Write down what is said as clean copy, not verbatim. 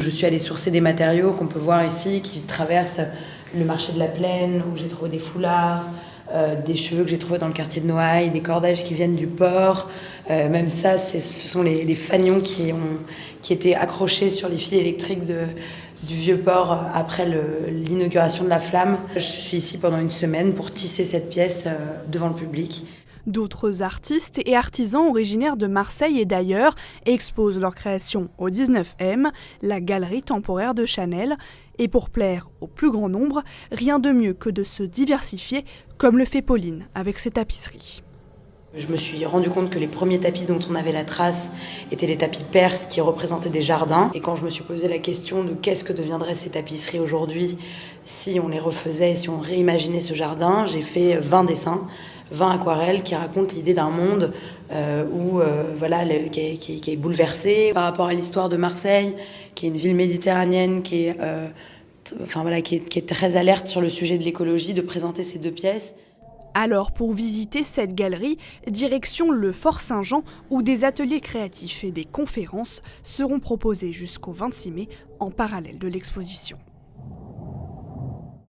Je suis allée sourcer des matériaux qu'on peut voir ici, qui traversent le marché de la Plaine, où j'ai trouvé des foulards, des cheveux que j'ai trouvés dans le quartier de Noailles, des cordages qui viennent du port. Même ça, ce sont les fanions qui étaient accrochés sur les fils électriques du vieux port après l'inauguration de la flamme. Je suis ici pendant une semaine pour tisser cette pièce devant le public. D'autres artistes et artisans originaires de Marseille et d'ailleurs exposent leurs créations au 19M, la galerie temporaire de Chanel. Et pour plaire au plus grand nombre, rien de mieux que de se diversifier, comme le fait Pauline avec ses tapisseries. Je me suis rendu compte que les premiers tapis dont on avait la trace étaient les tapis perses qui représentaient des jardins. Et quand je me suis posé la question de qu'est-ce que deviendraient ces tapisseries aujourd'hui si on les refaisait, si on réimaginait ce jardin, j'ai fait 20 dessins, 20 aquarelles qui racontent l'idée d'un monde qui est bouleversé par rapport à l'histoire de Marseille, qui est une ville méditerranéenne qui est très alerte sur le sujet de l'écologie, de présenter ces deux pièces. Alors pour visiter cette galerie, direction le Fort Saint-Jean où des ateliers créatifs et des conférences seront proposés jusqu'au 26 mai en parallèle de l'exposition.